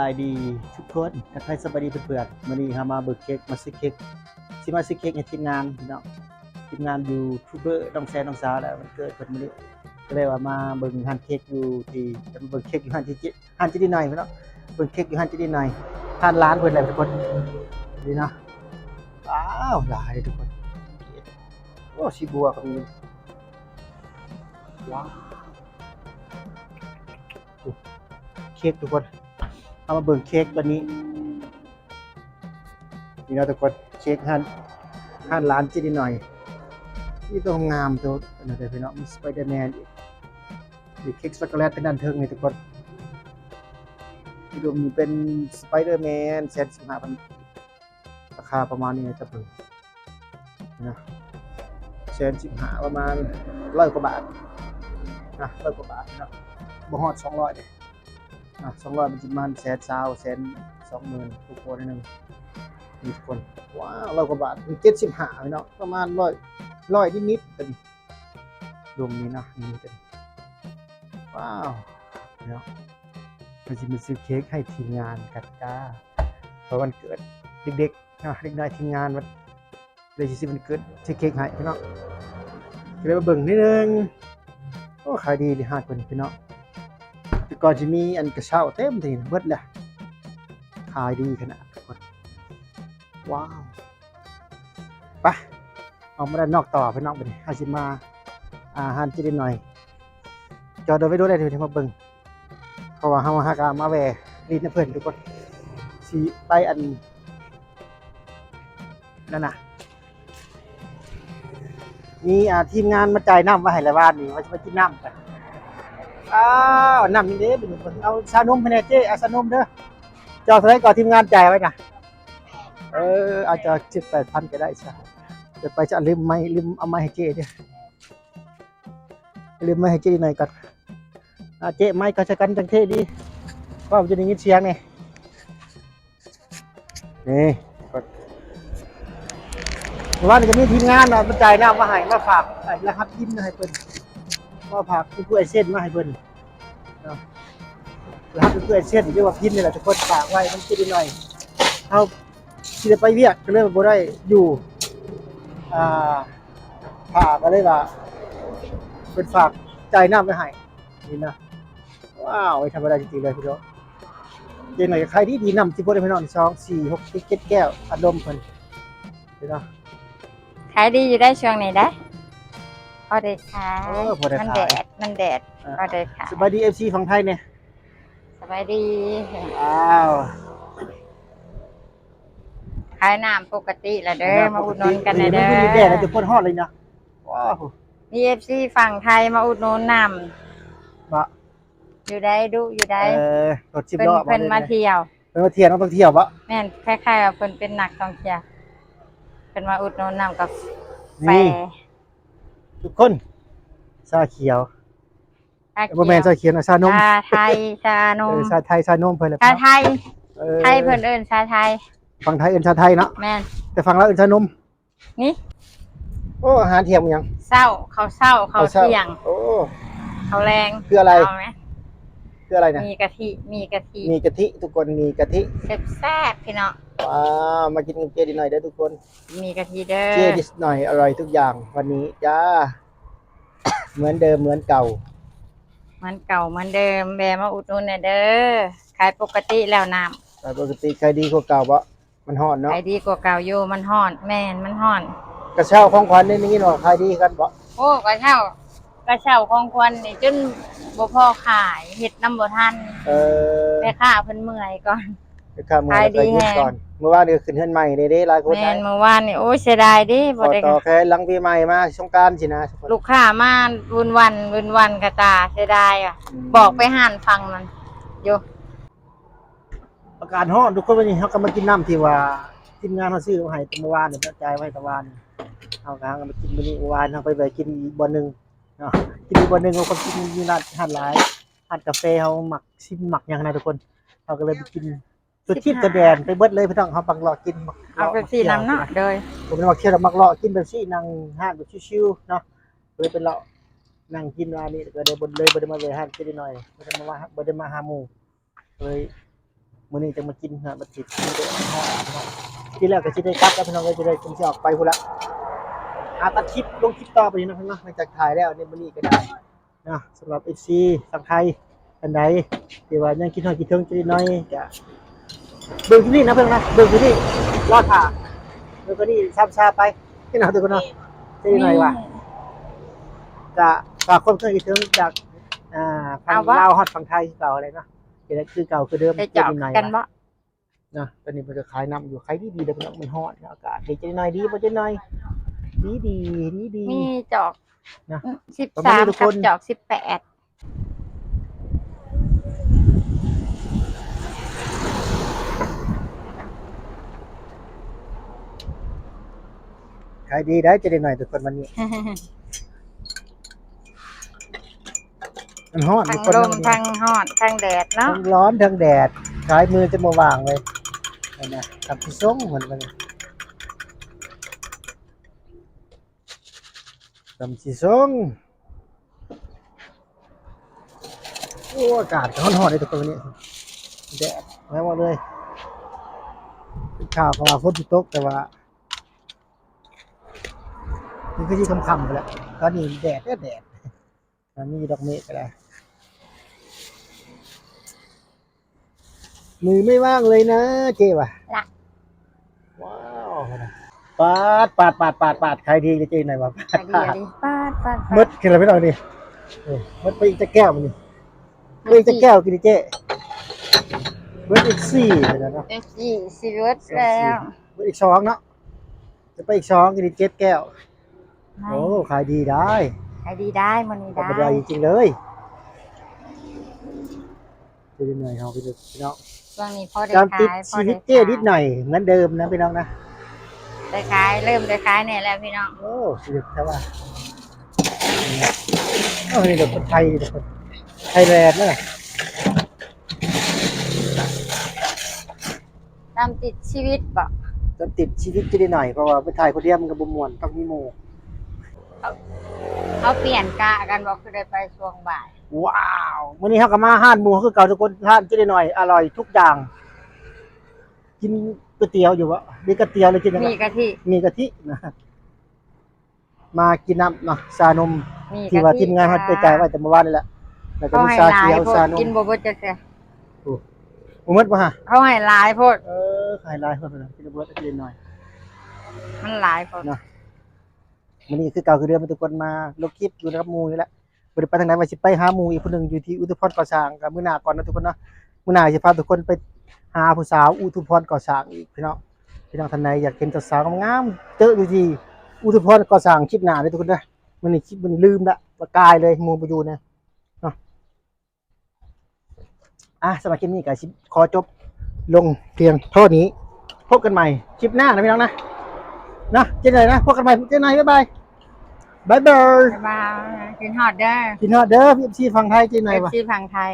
ายดีทุกคนทักทายสบายดีเพื่อนๆมื้อนี้เฮามาเบิกเค้กมาซื้อเค้กสิมาซื้อเค้กให้ทีมงานพี่น้องทีมงานยูทูบเบอร์น้องแซนน้องสาวแล้วมันเกิดเพิ่นมื้อนี้ก็เลยว่ามาเบิ่งร้านเค้กอยู่ที่จะมาเบิ่งเค้กอยู่ร้านที่ร้านจิดีหน่อยพี่น้องเบิ่งเค้กอยู่ร้านจิดีหน่อยทานร้านเพิ่นได้ทุกคนนี่เนาะว้าวหลายทุกคนโอ้สิบัวก็มีว้าวเค้กทุกคนเอามาเบิ่งเค้กวันนี้นี่เนาะทุกคนเค้กห้านร้านจิดีหน่อยนี่ตัวงามตัวอันนี้พี่น้องมีสไปเดอร์แมนอีกเค้กช็อกโกแลตเป็นด้านเทิงนี่ทุกคนนี่ดูมีเป็นสไปเดอร์แมน1,15,000ราคาประมาณนี้จะเพิ่งนะ1,15,000ประมาณ100 กว่าบาทนะ100 กว่าบาทนะบ่ฮอด200เด้200มันจะประมาณ120,000 ทุกคนนึงมีทุกคนว้าว100 กว่าบาท75พี่น้องประมาณ100นิดๆตัวนี้รวมนี้นะนี่ตัวนี้ว้าวเนาะเราจะมาซื้อเค้กให้ทีมงานกันจ้าเพราะวันเกิดเด็กๆนะเด็กน้อยทีมงานวันเลยสิวันเกิดซื้อเค้กให้พี่น้องก็เลยมาเบิ่งนิดนึงโอ้ขายดีเลย5 คนพี่น้องแต่ก่อนจะมีอันกระเช้าเต็มที่เบิดเลยขายดีขนาดทุกคนว้าวไปเอามาด้านนอกต่อพี่น้องไปดิอาชิมาอาหารจิดีหน่อยจอดไว้ดูได้เดี๋ยวมาเบิ่งเพราะว่าเฮาหากมาแวะรีดน้ำเพิ่นทุกคนสิไปอันนั่นน่ะมีทีมงานมาจ่ายน้ำมาให้ละวานนี่ว่าจะไปกินน้ำกันอ้าวน้ำนี่เด้เป็นเอาชานมให้แน่เจ้เอาชานมเด้อจอดเท่าไหร่ก่อนทีมงานจ่ายไว้น่ะอาจจะ7-8,000ก็ได้ซะเดี๋ยวไปจะลืมเอาไม้ให้เจ้เด้อลืมไม้ให้เจ้หน่อยก่อนเจ๊ไม้ก็จะกันจังเท่ดีว่ามันจะได้ยินเสียงนี่ว่าจะมีทีมงานมาจ่ายน้ำมาให้มาฝากแล้วครับยิ้มมาให้เพิ่นมาฝากผู้ไอเส้นมาให้เพิ่นแล้วครับผู้ไอเส้นเรียกว่าพิมพ์นี่แหละทุกคนฝากไว้มันจะได้หน่อยเอาที่จะไปเวียกก็เลยบ่ได้อยู่ฝากก็เลยว่าเป็นฝากจ่ายน้ำไปให้นี่นะว้าวไม่ธรรมดาจริงๆเลยพี่น้องเจนหน่อยใครที่ดีนำที่พวกได้พี่น้อง2 4 6 7 แก้วอารมณ์เพิ่นพี่น้องขายดีอยู่ได้ช่วงนี้ได้พอได้ขายมันแดดพอได้ขายสบายดี FC ของไทยเนี่ยสบายดีว้าวขายน้ำปกติแหละเด้อมาอุดหนุนกันเด้อมีแดดแล้วจะพ่นฮอดเลยนะว้าวมี FC ฝั่งไทยมาอุดหนุนน้ำบ่อยู่ได้ดูอยู่ได้รถ10 ล้อเพิ่นมาเที่ยวต้องเที่ยวบ่แม่นคล้ายๆว่าเพิ่นเป็นนักท่องเที่ยวเพิ่นมาอุดหนุนน้ำกาแฟทุกคนชาเขียวบ่แม่นชาเขียวนะชานมชาไทยชานมชาไทยชานมเพิ่นแหละชาไทยไทยเพิ่นเอิ้นชาไทยฝั่งไทยเอิ้นชาไทยเนาะแม่นแต่ฝั่งลาวเอิ้นชานมนี่โอ้อาหารเที่ยงยังข้าวเที่ยงโอ้ข้าวแรงคืออะไรคืออะไรนะมีกะทิทุกคนมีกะทิแซ่บพี่น้องว้าวมากินเจดีหน่อยเด้อทุกคนมีกะทิเด้อเจดีหน่อยอร่อยทุกอย่างวันนี้จ้า เหมือนเดิมเหมือนเก่าเหมือนเดิมแบมาอุดหนุนเด้อขายปกติแล้วน้ำขายปกติขายดีกว่าเก่าบ่มันฮ้อนเนาะขายดีกว่าเก่าอยู่มันฮ้อนแม่นมันฮ้อนกระเช้าของขวัญนี่นี่เนาะขายดีกันบ่โอ้กระเช้าของขวัญนี่จนบ่พอขายเฮ็ดนำบ่ทันแม่ค้าเพิ่นเมื่อยก่อนขายดีก่อนเมื่อวานนี่ขึ้นเฮือนใหม่เด้หลายคนแม่นเมื่อวานนี่โอ้ยเสียดายเด้บ่ได้ต่อแค่หลังปีใหม่มาสงกรานต์สินะลูกค้ามาวุ่นวันกะตาเสียดายอ่ะบอกไปห่านฟังมันอยู่อากาศร้อนทุกคนวันนี้เฮาก็มากินน้ำที่ว่าทีมงานเฮาซื้อมาให้เมื่อวานนี่จ่ายไว้ตะวันเฮาก็มากินมื้อนี้เมื่อวานเฮาไปกินอีกบ่นึงเนาะกินอีกบ่นึงเราก็กินมีร้านหลายร้านกาแฟเฮาหมักชิมหมักหยังนะทุกคนเฮาก็เลยไปกินสุดที่กระแดนไปเบิดเลยพี่น้องเฮาปังรอกินเอาไปซี่น้ำเนาะโดยผมมักเที่ยวมักรอกินแบบซี่นั่งห้านแบบชิวๆเนาะเลยเป็นเลาะนั่งกินร้านนี้ก็ได้บ่ได้มาเลยห้านกินนิดหน่อยบ่ได้มาหาหมู่เลย มื้อนี้จะมากินฮะบัดจิตที่ได้ฮอดที่แล้วก็สิได้กลับแล้วพี่น้องก็จะได้ผมสิออกไปพุ่นละตัดคลิปลงคลิปต่อไปนี้นะพี่น้องหลังจากถ่ายแล้วเนี่ยมื้อนี้ก็ได้นะสำหรับ FC ทางไทยอันใดที่ว่ายังคิดฮอดคิดถึงจิตน้อยก็เบิ่งที่นี่นะเพิ่นนะเบิ่งที่นี่รอท่าเบิ่งที่นี่ซ้ำๆไปพี่น้องทุกคนเนาะจิตน้อยว่าก็ฝากคนเคยคิดถึงจากฝั่งลาวฮอดฝั่งไทยเก่าอะไรเนาะคือเก่าคือเดิม ไปเจาะกันบ่ นะตอนนี้มันก็ขายน้ำอยู่ขายดีๆเลยมันฮอตอากาศดีใจหน่อยดีบ่ใจหน่อยดีมีจอก นะ 13กับจอก18ขายดีได้ใจหน่อยทุกคนวันนี้มันฮอต ทั้งลมทั้งฮอดทั้งแดดเนาะทั้งร้อนทั้งแดดขายมือจะมาวางเลยนะกับพี่ส่งเหมือนกันกับพี่ส่งโอ้อากาศก็ฮอตเลยทุกคนวันนี้แดดแล้วหมดเลยข่าวก็ว่าฝนตกแต่ว่ามันก็ที่ค่ำๆไปแล้วตอนนี้แดดตอนนี้ดอกเมฆก็ได้มือไม่ว่างเลยนะเจ๊ว่ะว้าวปาดใครดีเจ๊หน่อยว่าปาดมดกินอะไรไม่ได้ดิมดไปอีกจะแก้วมันนี่ไปอีกจะแก้วกินดิเจ๊มดอีก4เลยนะ4รสแล้วมดอีก2เนาะจะไปอีก2กินดิ7แก้วโอ้ขายดีได้มันนี่ได้ธรรมดาจริงๆเลยจะเหนื่อยเขาไปดูพี่น้องช่วงนี้พอได้ขายชีวิตเจ๊นิดหน่อยเหมือนเดิมนะพี่น้องนะได้ขายเริ่มได้ขายเนี่ยแล้วพี่น้องโอ้ชีวิตใช่ป่ะนี่เด็กคนไทยเด็กคนไทยแลนด์นะตามติดชีวิตบ่ตามติดชีวิตจะได้หน่อยเพราะว่าไปถ่ายคนเดียวมันก็บ่ม่วนต้องมีหมู่เขาเปลี่ยนกะกันบอกคือได้ไปช่วงบ่ายว้าววันนี้เขาก็มาห้านหมูคือเก่าทุกคนห้านจะได้หน่อยอร่อยทุกอย่างกินก๋วยเตี๋ยวอยู่วะมีก๋วยเตี๋ยวเลยกินมีกะทินะมากินน้ำเนาะชานมที่ว่าทีมงานเขาไปจ่ายไว้แต่เมื่อวานนี่แหละแล้วก็มีชาเขียวชานมกินบ่เบิดจักแซ่โอ้บ่หมดบ่ฮะเขาให้หลายโพดให้หลายโพดนะกินบ่เบิดกินหน่อยมันหลายโพดเนาะวันนี้คือเก่าคือเดิมทุกคนมาลงคลิปอยู่กับหมู่นี่แหละบ่ได้ไปทางไหนว่าสิไปหาหมู่อีกผู้นึงอยู่ที่อุทุพรก่อสร้างกับมื้อหน้าก่อนนะทุกคนเนาะมื้อหน้าสิพาทุกคนไปหาผู้สาวอุทุพรก่อสร้างอีกพี่น้องท่านใดอยากเห็นสาวงามๆเจออยู่ที่อุทุพรก่อสร้างคลิปหน้าเลยทุกคนเด้อมันนี่คลิปมันลืมละว่ากายเลยหมู่บ่อยู่เนี่ยเนาะสำหรับคลิปนี้ก็ขอจบลงเพียงเท่านี้พบกันใหม่คลิปหน้านะพี่น้องนะเจอกันนะพบกันใหม่เจอกันบ๊ายบายกินฮอดเด้อพี่ซีฝั่งไทยเจอกันว่ะพี่ฝั่งไทย